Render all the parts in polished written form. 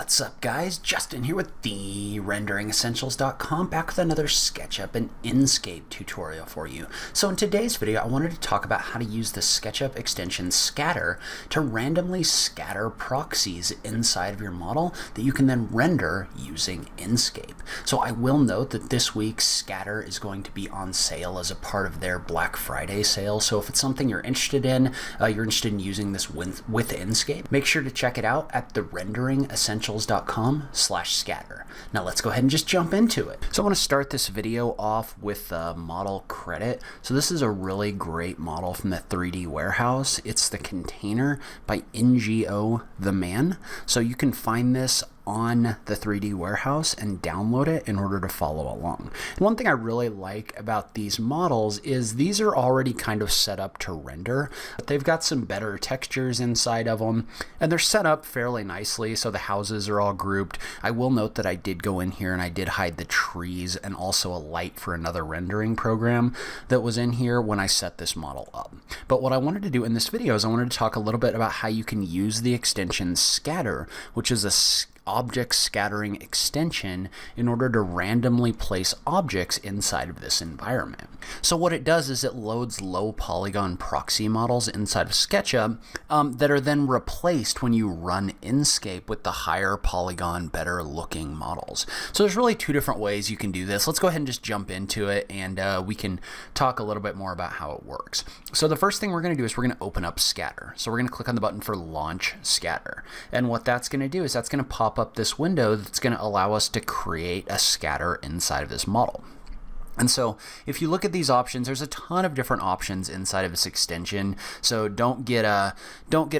What's up, guys? Justin here with the RenderingEssentials.com, back with another SketchUp and Enscape tutorial for you. So in today's video, I wanted to talk about how to use the SketchUp extension Skatter to randomly scatter proxies inside of your model that you can then render using Enscape. So I will note that this week Skatter is going to be on sale as a part of their Black Friday sale. So if it's something you're interested in using this with Enscape, make sure to check it out at the RenderingEssentials.com/Skatter. Now let's go ahead and just jump into it. So I want to start this video off with the model credit. So this is a really great model from the 3D Warehouse. It's the Container by NGO The Man. So you can find this on the 3D Warehouse and download it in order to follow along. And one thing I really like about these models is these are already kind of set up to render, but they've got some better textures inside of them, and they're set up fairly nicely, so the houses are all grouped. I will note that I did go in here and I did hide the trees and also a light for another rendering program that was in here when I set this model up. But what I wanted to do in this video is I wanted to talk a little bit about how you can use the extension Skatter, which is a object scattering extension, in order to randomly place objects inside of this environment. So what it does is it loads low polygon proxy models inside of SketchUp that are then replaced when you run Enscape with the higher polygon, better looking models. So there's really two different ways you can do this. Let's go ahead and just jump into it, and we can talk a little bit more about how it works. So the first thing we're going to do is we're going to open up Skatter. So we're going to click on the button for Launch Skatter. And what that's going to do is that's going to pop up this window that's going to allow us to create a scatter inside of this model. And so if you look at these options, there's a ton of different options inside of this extension, so don't get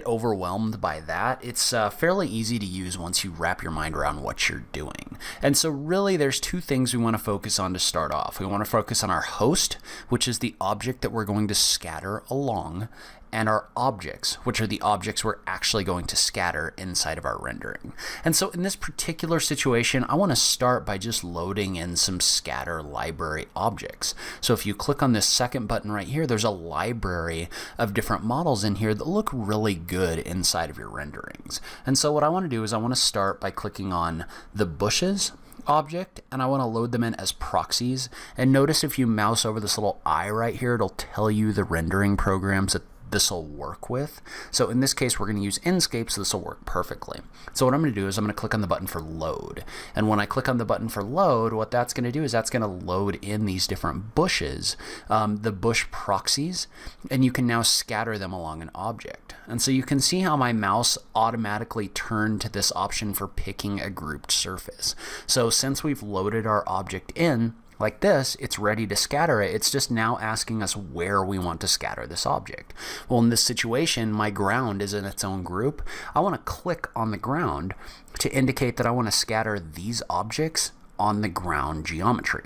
overwhelmed by that. It's fairly easy to use once you wrap your mind around what you're doing. And so really there's two things we want to focus on to start off. We want to focus on our host, which is the object that we're going to scatter along, and our objects, which are the objects we're actually going to scatter inside of our rendering. And so in this particular situation, I want to start by just loading in some scatter library objects. So if you click on this second button right here, there's a library of different models in here that look really good inside of your renderings. And so what I want to do is I want to start by clicking on the bushes object, and I want to load them in as proxies. And notice if you mouse over this little eye right here, it'll tell you the rendering programs that this will work with. So in this case, we're going to use Enscape, so this will work perfectly. So what I'm going to do is I'm going to click on the button for load. And when I click on the button for load, what that's going to do is that's going to load in these different bushes, the bush proxies, and you can now scatter them along an object. And so you can see how my mouse automatically turned to this option for picking a grouped surface. So since we've loaded our object in like this, it's ready to scatter it. It's just now asking us where we want to scatter this object. Well, in this situation, my ground is in its own group. I want to click on the ground to indicate that I want to scatter these objects on the ground geometry.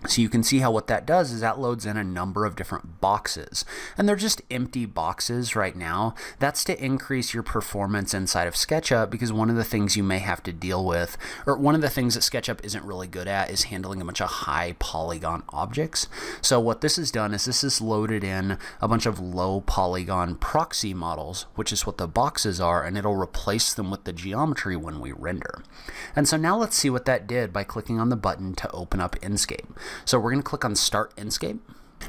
So you can see how what that does is that loads in a number of different boxes, and they're just empty boxes right now. That's to increase your performance inside of SketchUp, because one of the things you may have to deal with, or one of the things that SketchUp isn't really good at, is handling a bunch of high polygon objects. So what this has done is this has loaded in a bunch of low polygon proxy models, which is what the boxes are, and it'll replace them with the geometry when we render. And so now let's see what that did by clicking on the button to open up Enscape. So we're going to click on Start Enscape.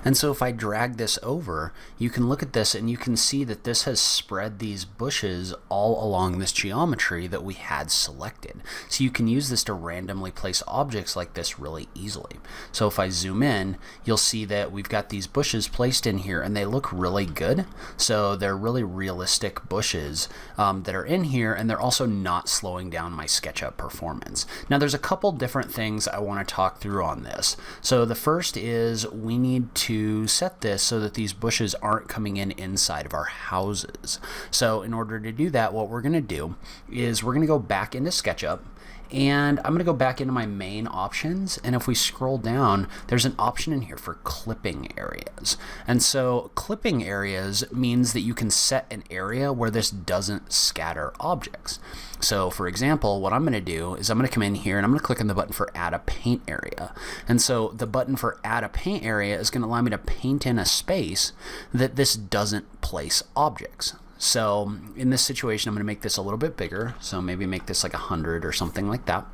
And so if I drag this over, you can look at this and you can see that this has spread these bushes all along this geometry that we had selected. So you can use this to randomly place objects like this really easily. So if I zoom in, you'll see that we've got these bushes placed in here, and they look really good. So they're really realistic bushes that are in here, and they're also not slowing down my SketchUp performance. Now there's a couple different things I want to talk through on this. So the first is we need to set this so that these bushes aren't coming in inside of our houses. So in order to do that, what we're going to do is we're going to go back into SketchUp, and I'm going to go back into my main options, and if we scroll down, there's an option in here for clipping areas. And so clipping areas means that you can set an area where this doesn't scatter objects. So for example, what I'm going to do is I'm going to come in here and I'm going to click on the button for Add a Paint Area. And so the button for Add a Paint Area is going to allow me to paint in a space that this doesn't place objects. So in this situation, I'm going to make this a little bit bigger. So maybe make this like 100 or something like that.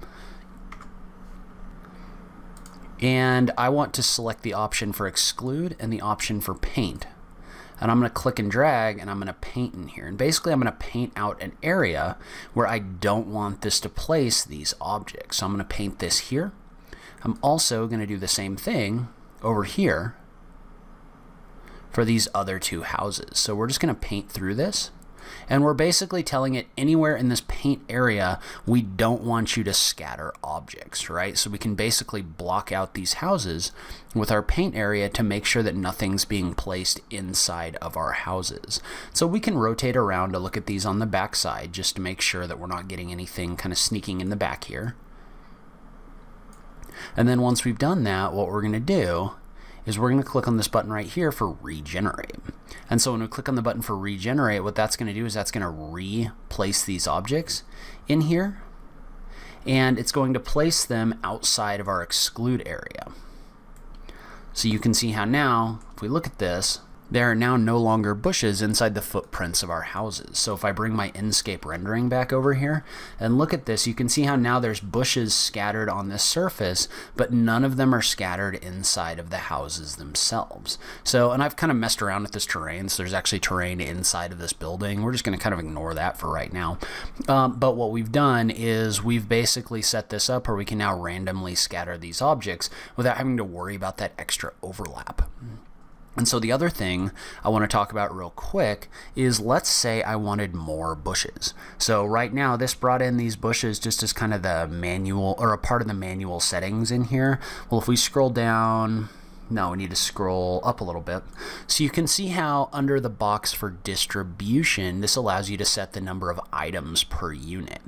And I want to select the option for exclude and the option for paint. And I'm going to click and drag, and I'm going to paint in here. And basically, I'm going to paint out an area where I don't want this to place these objects. So I'm going to paint this here. I'm also going to do the same thing over here for these other two houses. So we're just going to paint through this. And we're basically telling it anywhere in this paint area, we don't want you to scatter objects, right? So we can basically block out these houses with our paint area to make sure that nothing's being placed inside of our houses. So we can rotate around to look at these on the back side just to make sure that we're not getting anything kind of sneaking in the back here. And then once we've done that, what we're going to do is we're going to click on this button right here for regenerate. And so when we click on the button for regenerate, what that's going to do is that's going to replace these objects in here, and it's going to place them outside of our exclude area. So you can see how now, if we look at this, there are now no longer bushes inside the footprints of our houses. So if I bring my Enscape rendering back over here and look at this, you can see how now there's bushes scattered on this surface, but none of them are scattered inside of the houses themselves. So, and I've kind of messed around with this terrain, so there's actually terrain inside of this building. We're just going to kind of ignore that for right now. But what we've done is we've basically set this up where we can now randomly scatter these objects without having to worry about that extra overlap. And so the other thing I want to talk about real quick is, let's say I wanted more bushes. So right now this brought in these bushes just as kind of the manual, or a part of the manual settings in here. Well, if we scroll down, no, we need to scroll up a little bit. So you can see how under the box for distribution, this allows you to set the number of items per unit.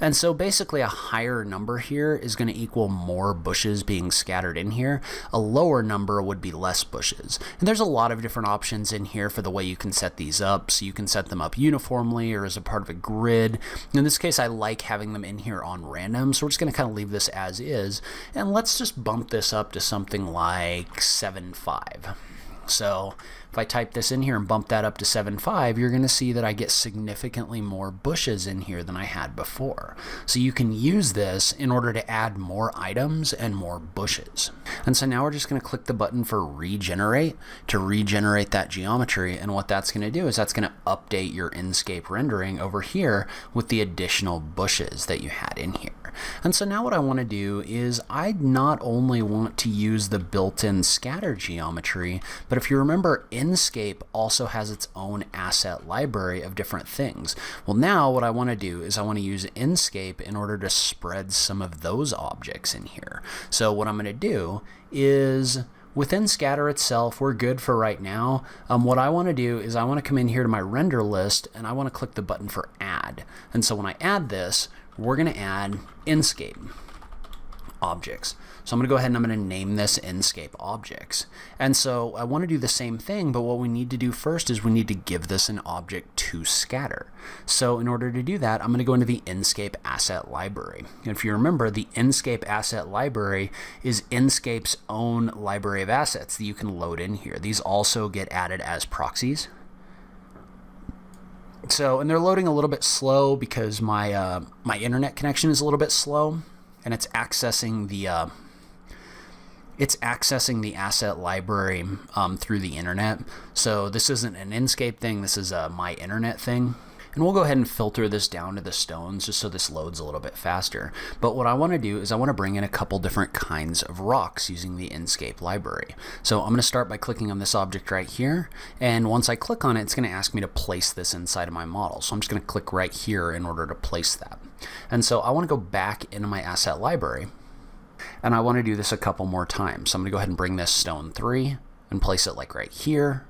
And so basically a higher number here is going to equal more bushes being scattered in here. A lower number would be less bushes. And there's a lot of different options in here for the way you can set these up. So you can set them up uniformly or as a part of a grid. In this case, I like having them in here on random. So we're just going to kind of leave this as is. And let's just bump this up to something like 7.5. So if I type this in here and bump that up to 7.5, you're going to see that I get significantly more bushes in here than I had before. So you can use this in order to add more items and more bushes. And so now we're just going to click the button for regenerate to regenerate that geometry. And what that's going to do is that's going to update your Enscape rendering over here with the additional bushes that you had in here. And so now what I want to do is I not only want to use the built-in scatter geometry, but if you remember, Enscape also has its own asset library of different things. Well, now what I want to do is I want to use Enscape in order to spread some of those objects in here. So what I'm going to do is, within Skatter itself, we're good for right now. What I want to do is I want to come in here to my render list and I want to click the button for add. And so when I add this, we're going to add Enscape objects. So I'm going to go ahead and I'm going to name this Enscape objects. And so I want to do the same thing, but what we need to do first is we need to give this an object to scatter. So in order to do that, I'm going to go into the Enscape asset library. And if you remember, the Enscape asset library is Enscape's own library of assets that you can load in here. These also get added as proxies. So, and they're loading a little bit slow because my my internet connection is a little bit slow, and it's accessing the asset library through the internet. So this isn't an Enscape thing. This is a my internet thing. And we'll go ahead and filter this down to the stones just so this loads a little bit faster. But what I want to do is I want to bring in a couple different kinds of rocks using the Enscape library. So I'm going to start by clicking on this object right here. And once I click on it, it's going to ask me to place this inside of my model. So I'm just going to click right here in order to place that. And so I want to go back into my asset library. And I want to do this a couple more times. So I'm going to go ahead and bring this stone 3 and place it like right here.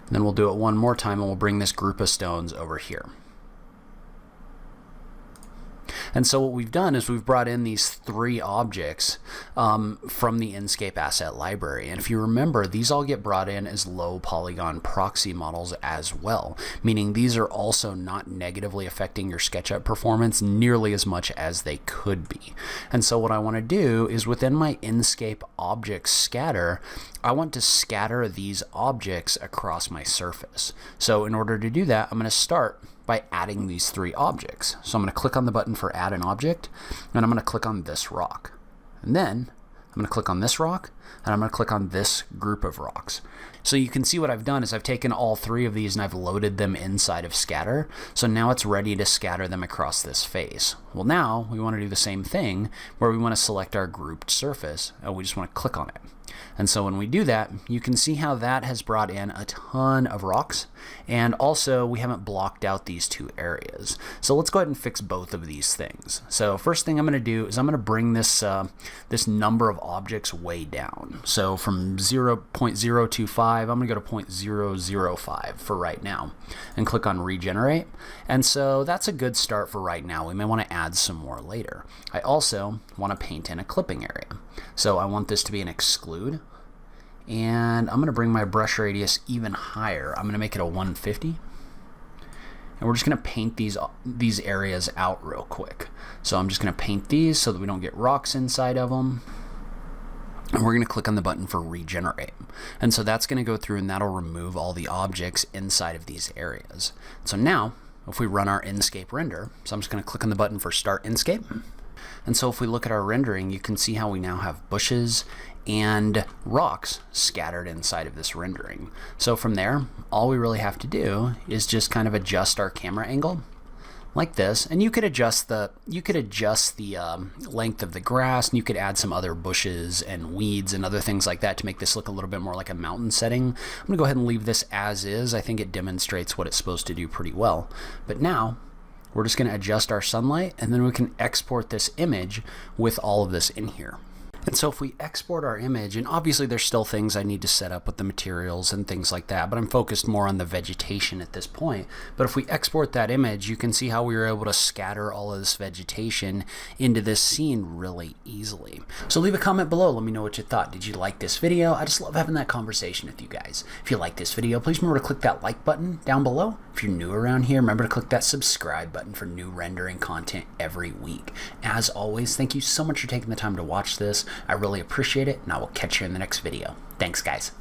And then we'll do it one more time and we'll bring this group of stones over here. And so what we've done is we've brought in these 3 objects from the Enscape asset library. And if you remember, these all get brought in as low polygon proxy models as well, meaning these are also not negatively affecting your SketchUp performance nearly as much as they could be. And so what I want to do is within my Enscape object scatter, I want to scatter these objects across my surface. So in order to do that, I'm going to start by adding these 3 objects. So I'm going to click on the button for add an object, and I'm going to click on this rock. And then I'm going to click on this rock, and I'm going to click on this group of rocks. So you can see what I've done is I've taken all 3 of these and I've loaded them inside of Skatter. So now it's ready to scatter them across this face. Well, now we want to do the same thing where we want to select our grouped surface and we just want to click on it. And so when we do that, you can see how that has brought in a ton of rocks, and also we haven't blocked out these 2 areas. So let's go ahead and fix both of these things. So first thing I'm going to do is I'm going to bring this this number of objects way down. So from 0.025, I'm going to go to 0.005 for right now, and click on regenerate. And so that's a good start for right now. We may want to add some more later. I also want to paint in a clipping area. So I want this to be an exclude, and I'm going to bring my brush radius even higher. I'm going to make it a 150, and we're just going to paint these areas out real quick. So I'm just going to paint these so that we don't get rocks inside of them, and we're going to click on the button for regenerate. And so that's going to go through and that'll remove all the objects inside of these areas. So now if we run our Enscape render, so I'm just going to click on the button for start Enscape. And so if we look at our rendering, you can see how we now have bushes and rocks scattered inside of this rendering. So from there, all we really have to do is just kind of adjust our camera angle like this, and you could adjust the length of the grass, and you could add some other bushes and weeds and other things like that to make this look a little bit more like a mountain setting. I'm gonna go ahead and leave this as is. I think it demonstrates what it's supposed to do pretty well. But now we're just going to adjust our sunlight, and then we can export this image with all of this in here. And so if we export our image, and obviously there's still things I need to set up with the materials and things like that, but I'm focused more on the vegetation at this point. But if we export that image, you can see how we were able to scatter all of this vegetation into this scene really easily. So leave a comment below. Let me know what you thought. Did you like this video? I just love having that conversation with you guys. If you like this video, please remember to click that like button down below. If you're new around here, remember to click that subscribe button for new rendering content every week. As always, thank you so much for taking the time to watch this. I really appreciate it, and I will catch you in the next video. Thanks, guys.